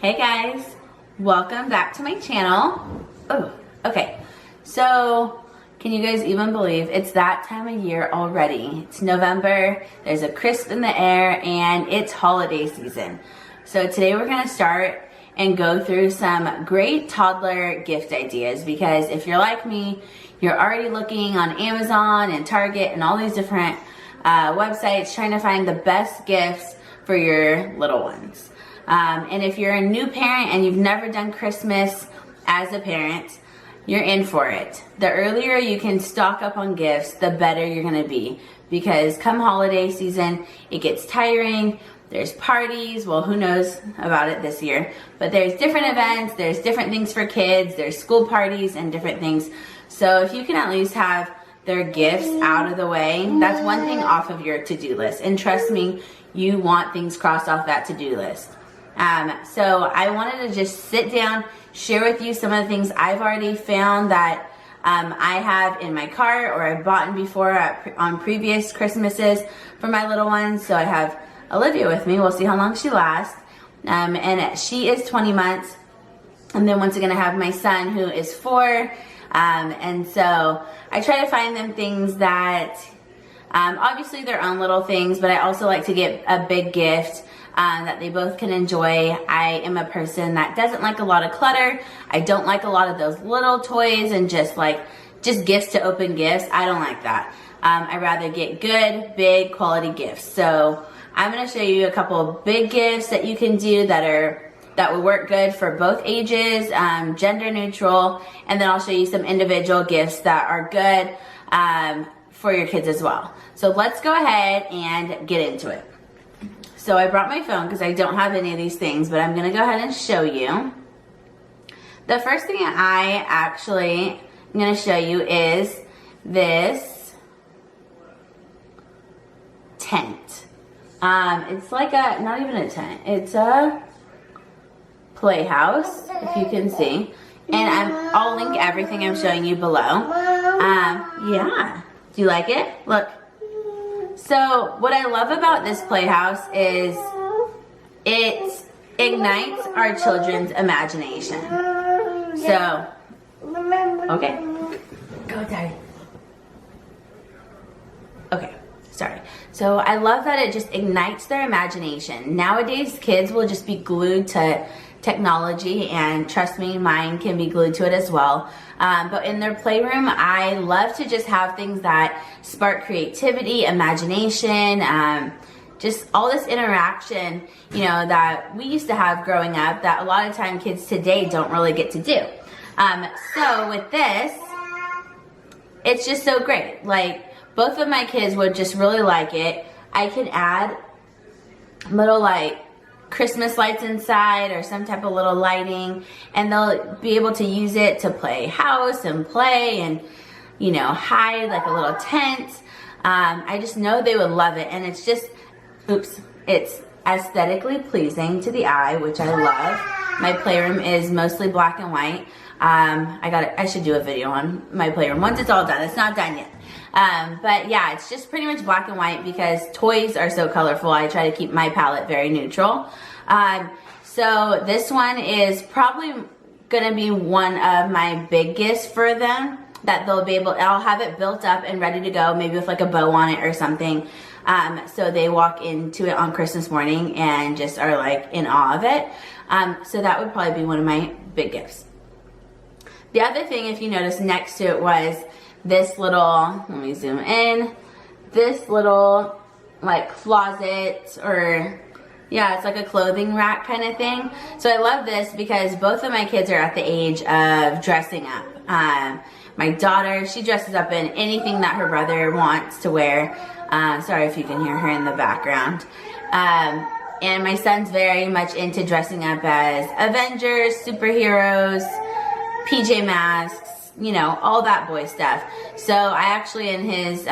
Hey guys, welcome back to my channel. Oh, okay. So, can you guys even believe it's that time of year already? It's November, there's a crisp in the air, and it's holiday season. So today we're gonna start and go through some great toddler gift ideas, because if you're like me, you're already looking on Amazon and Target and all these different websites trying to find the best gifts for your little ones. And if you're a new parent and you've never done Christmas as a parent, you're in for it. The earlier you can stock up on gifts, the better you're gonna be. Because come holiday season, it gets tiring. There's parties, well, who knows about it this year, but there's different events, there's different things for kids, there's school parties and different things. So if you can at least have their gifts out of the way, that's one thing off of your to-do list. And trust me, you want things crossed off that to-do list. So I wanted to just sit down, share with you some of the things I've already found that I have in my cart or I've bought before on previous Christmases for my little ones. So I have Olivia with me. We'll see how long she lasts. And she is 20 months. And then once again, I have my son who is 4. And so I try to find them things that, obviously their own little things, but I also like to get a big gift that they both can enjoy. I am a person that doesn't like a lot of clutter. I don't like a lot of those little toys and just gifts to open gifts. I don't like that. I'd rather get good, big, quality gifts. So I'm going to show you a couple of big gifts that you can do that will work good for both ages, gender neutral, and then I'll show you some individual gifts that are good for your kids as well. So let's go ahead and get into it. So I brought my phone because I don't have any of these things, but I'm going to go ahead and show you. The first thing I actually am going to show you is this tent. It's like not even a tent, it's a playhouse, if you can see. And I'll link everything I'm showing you below. Yeah, do you like it? Look. So what I love about this playhouse is it ignites our children's imagination. So, okay, go Daddy. Okay, sorry. So I love that it just ignites their imagination. Nowadays, kids will just be glued to technology, and trust me, mine can be glued to it as well. But in their playroom, I love to just have things that spark creativity, imagination, just all this interaction, you know, that we used to have growing up that a lot of time kids today don't really get to do. So with this, it's just so great. Like, both of my kids would just really like it. I can add little like Christmas lights inside or some type of little lighting, and they'll be able to use it to play house and play and, you know, hide like a little tent. I just know they would love it, and it's just, it's aesthetically pleasing to the eye, which I love. My playroom is mostly black and white. I should do a video on my playroom once it's all done. It's not done yet. But yeah, it's just pretty much black and white because toys are so colorful. I try to keep my palette very neutral. So this one is probably gonna be one of my big gifts for them, that they'll be able, I'll have it built up and ready to go, maybe with like a bow on it or something. So they walk into it on Christmas morning and just are like in awe of it. So that would probably be one of my big gifts. The other thing, if you notice, next to it was this little, let me zoom in, this little like closet, or yeah, it's like a clothing rack kind of thing. So I love this because both of my kids are at the age of dressing up. My daughter, she dresses up in anything that her brother wants to wear. Sorry if you can hear her in the background. And my son's very much into dressing up as Avengers, superheroes, PJ Masks, you know, all that boy stuff. So I actually, in his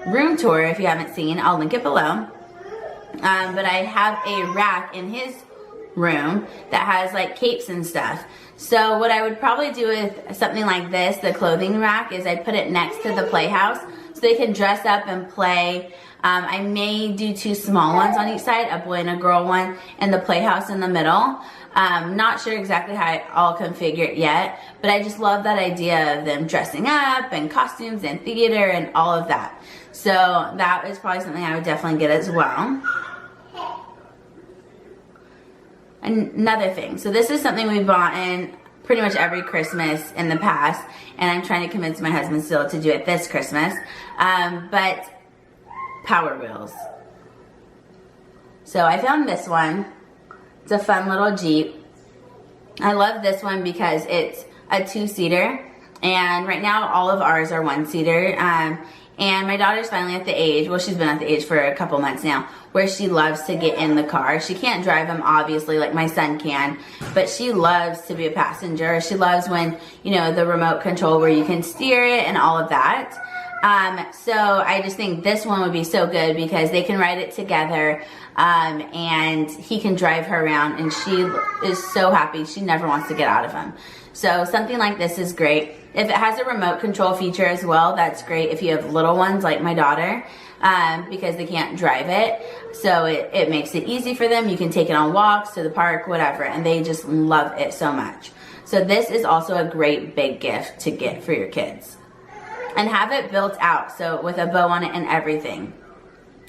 room tour, if you haven't seen, I'll link it below. But I have a rack in his room that has like capes and stuff. So what I would probably do with something like this, the clothing rack, is I'd put it next to the playhouse. So they can dress up and play. I may do 2 small ones on each side, a boy and a girl one, and the playhouse in the middle. Not sure exactly how I'll configure it yet, but I just love that idea of them dressing up and costumes and theater and all of that. So that is probably something I would definitely get as well. Another thing, so this is something we've bought in pretty much every Christmas in the past, and I'm trying to convince my husband still to do it this Christmas, but Power Wheels. So I found this one. It's a fun little Jeep. I love this one because it's a 2-seater, and right now all of ours are 1-seater, and my daughter's finally at the age, well, she's been at the age for a couple months now, where she loves to get in the car. She can't drive them, obviously, like my son can, but she loves to be a passenger. She loves when, you know, the remote control where you can steer it and all of that. So I just think this one would be so good because they can ride it together, and he can drive her around, and she is so happy. She never wants to get out of him. So something like this is great. If it has a remote control feature as well, that's great if you have little ones like my daughter, because they can't drive it. So it makes it easy for them. You can take it on walks, to the park, whatever, and they just love it so much. So this is also a great big gift to get for your kids. And have it built out, so with a bow on it and everything.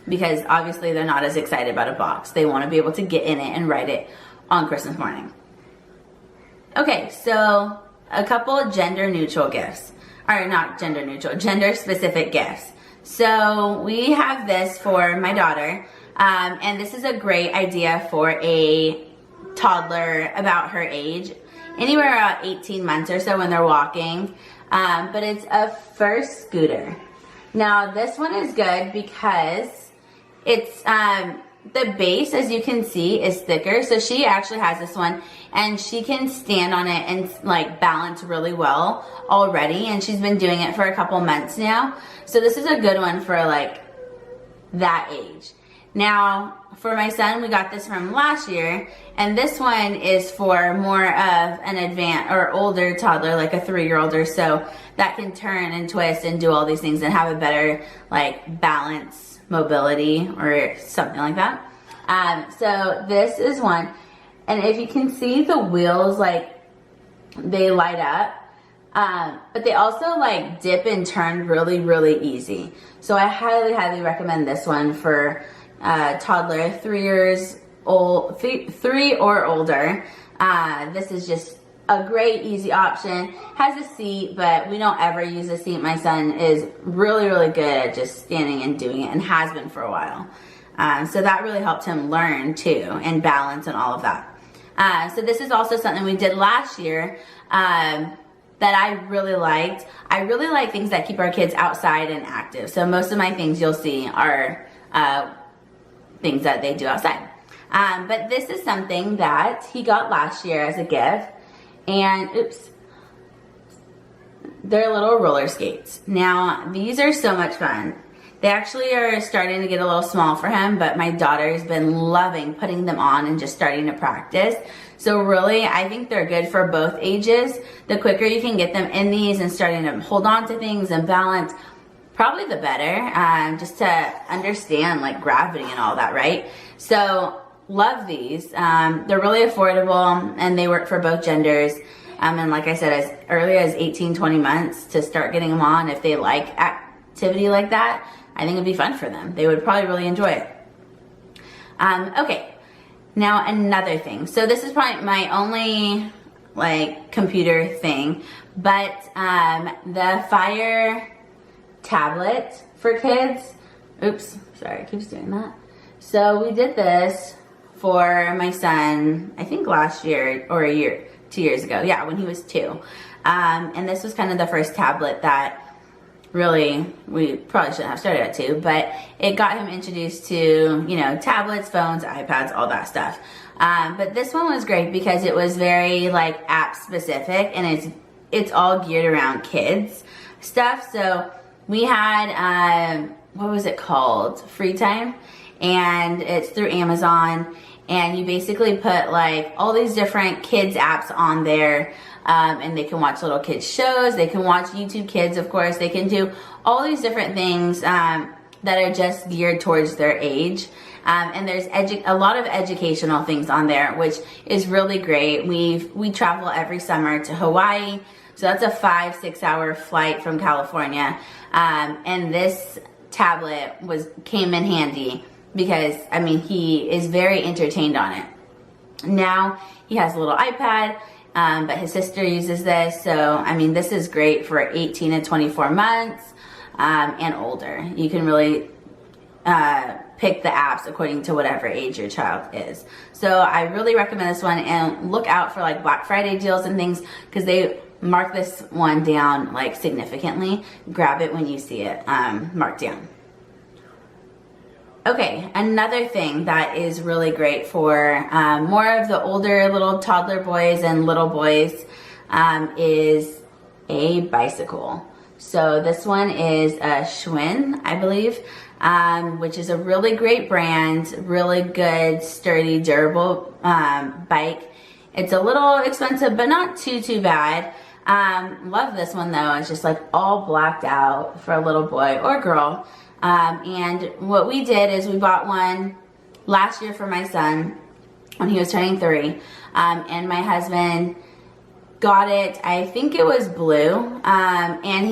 Because obviously they're not as excited about a box. They want to be able to get in it and ride it on Christmas morning. Okay, so a couple gender neutral gifts. Or not gender neutral, gender specific gifts. So we have this for my daughter. And this is a great idea for a toddler about her age. Anywhere around 18 months or so when they're walking. But it's a first scooter. Now this one is good because it's the base, as you can see, is thicker. So she actually has this one, and she can stand on it and like balance really well already. And she's been doing it for a couple months now. So this is a good one for like that age. Now for my son, we got this from last year, and this one is for more of an advanced or older toddler, like a 3-year-old or so, that can turn and twist and do all these things and have a better like balance, mobility, or something like that. So this is one, and if you can see the wheels, like they light up, but they also like dip and turn really, really easy. So I highly, highly recommend this one for toddler, 3 years old, 3 or older. This is just a great, easy option. Has a seat, but we don't ever use a seat. My son is really, really good at just standing and doing it, and has been for a while. So that really helped him learn too, and balance and all of that. So this is also something we did last year that I really liked. I really like things that keep our kids outside and active. So most of my things you'll see are things that they do outside. But this is something that he got last year as a gift. And oops, they're little roller skates. Now these are so much fun. They actually are starting to get a little small for him, but my daughter's been loving putting them on and just starting to practice. So really, I think they're good for both ages. The quicker you can get them in these and starting to hold on to things and balance, probably the better, just to understand like gravity and all that, right? So love these. They're really affordable, and they work for both genders. And like I said, as early as 18, 20 months to start getting them on. If they like activity like that, I think it'd be fun for them. They would probably really enjoy it. Okay, now another thing. So this is probably my only like computer thing, but the Fire tablet for kids. Oops, sorry, it keeps doing that. So we did this for my son, I think last year or 2 years ago. Yeah, when he was 2. And this was kind of the first tablet that really, we probably shouldn't have started at 2, but it got him introduced to, you know, tablets, phones, iPads, all that stuff. But this one was great because it was very like app specific, and it's all geared around kids stuff. So we had, what was it called? Free Time. And it's through Amazon. and you basically put like all these different kids apps on there, and they can watch little kids shows, they can watch YouTube Kids, of course, they can do all these different things that are just geared towards their age. And there's a lot of educational things on there, which is really great. We travel every summer to Hawaii, so that's a 5-6 hour flight from California. And this tablet came in handy because, I mean, he is very entertained on it. Now he has a little iPad, but his sister uses this. So, I mean, this is great for 18 to 24 months and older. You can really pick the apps according to whatever age your child is. So I really recommend this one, and look out for like Black Friday deals and things, because they mark this one down like significantly. Grab it when you see it marked down. Okay, another thing that is really great for more of the older little toddler boys and little boys is a bicycle. So this one is a Schwinn, I believe, which is a really great brand, really good, sturdy, durable bike. It's a little expensive, but not too bad. Love this one though. It's just like all blacked out for a little boy or girl. And what we did is we bought one last year for my son when he was turning 3. And my husband got it, I think it was blue. And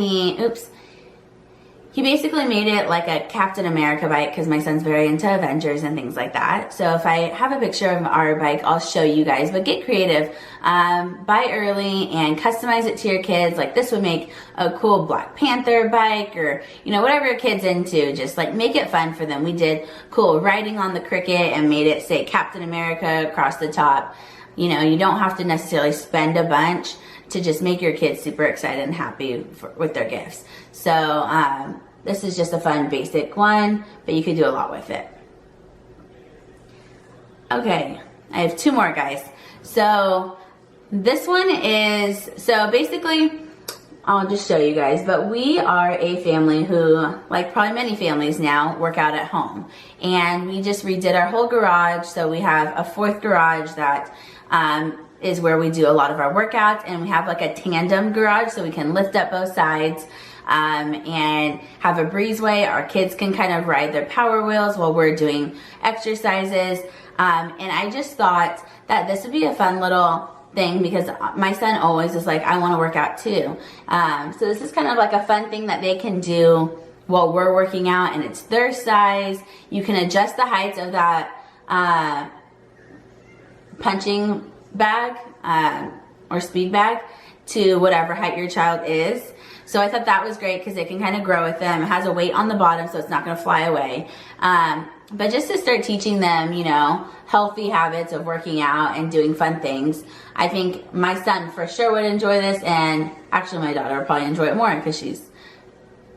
he basically made it like a Captain America bike, because my son's very into Avengers and things like that. So if I have a picture of our bike, I'll show you guys, but get creative. Buy early and customize it to your kids. Like this would make a cool Black Panther bike, or, you know, whatever your kid's into, just like make it fun for them. We did cool writing on the Cricut and made it say Captain America across the top. You know, you don't have to necessarily spend a bunch to just make your kids super excited and happy with their gifts. So this is just a fun basic one, but you could do a lot with it. Okay, I have 2 more, guys. So this one is, so basically, I'll just show you guys, but we are a family who, like probably many families now, work out at home. And we just redid our whole garage, so we have a 4th garage that is where we do a lot of our workouts, and we have like a tandem garage so we can lift up both sides and have a breezeway. Our kids can kind of ride their power wheels while we're doing exercises. And I just thought that this would be a fun little thing, because my son always is like, I want to work out too. So this is kind of like a fun thing that they can do while we're working out, and it's their size. You can adjust the heights of that punching bag or speed bag to whatever height your child is. So I thought that was great because it can kind of grow with them. It has a weight on the bottom, so it's not going to fly away. But just to start teaching them, you know, healthy habits of working out and doing fun things. I think my son for sure would enjoy this, and actually my daughter would probably enjoy it more because she's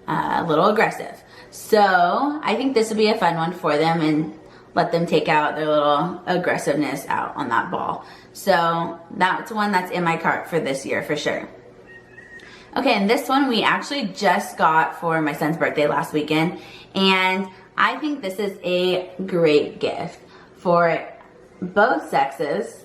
a little aggressive. So I think this would be a fun one for them, and let them take out their little aggressiveness out on that ball. So that's one that's in my cart for this year for sure. Okay, and this one we actually just got for my son's birthday last weekend, and I think this is a great gift for both sexes,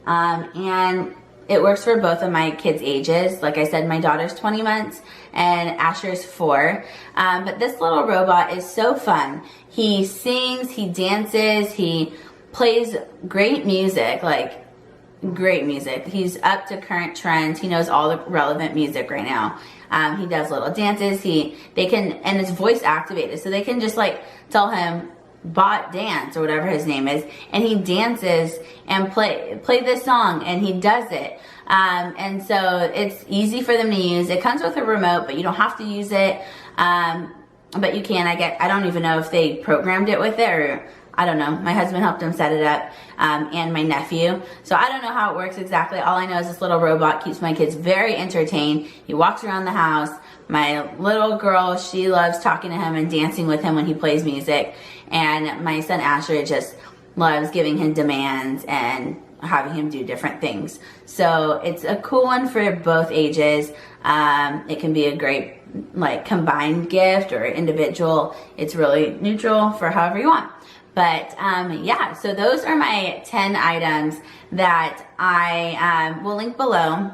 and it works for both of my kids' ages. Like I said, my daughter's 20 months and Asher's 4. But this little robot is so fun. He sings, he dances, he plays great music, like great music. He's up to current trends. He knows all the relevant music right now. He does little dances. And it's voice activated, so they can just like tell him bot dance or whatever his name is, and he dances and play this song, and he does it. And so it's easy for them to use. It comes with a remote, but you don't have to use it. But you can. I don't even know if they programmed it with it, or I don't know. My husband helped him set it up, and my nephew. So I don't know how it works exactly. All I know is this little robot keeps my kids very entertained. He walks around the house. My little girl, she loves talking to him and dancing with him when he plays music. And my son Asher just loves giving him demands and having him do different things. So it's a cool one for both ages. It can be a great like combined gift or individual. It's really neutral for however you want. But yeah, so those are my 10 items that I will link below,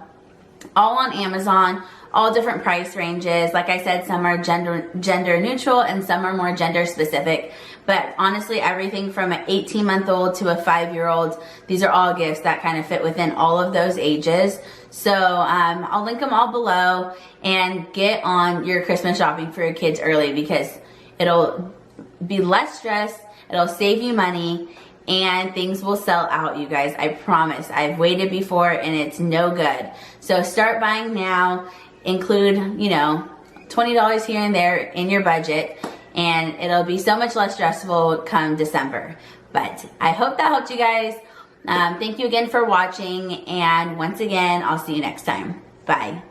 all on Amazon, all different price ranges. Like I said, some are gender neutral and some are more gender specific. But honestly, everything from an 18-month-old to a 5-year-old, these are all gifts that kind of fit within all of those ages. So I'll link them all below, and get on your Christmas shopping for your kids early, because it'll be less stress, it'll save you money, and things will sell out, you guys. I promise. I've waited before and it's no good. So start buying now. Include, you know, $20 here and there in your budget, and it'll be so much less stressful come December. But I hope that helped you guys. Thank you again for watching, and once again, I'll see you next time. Bye.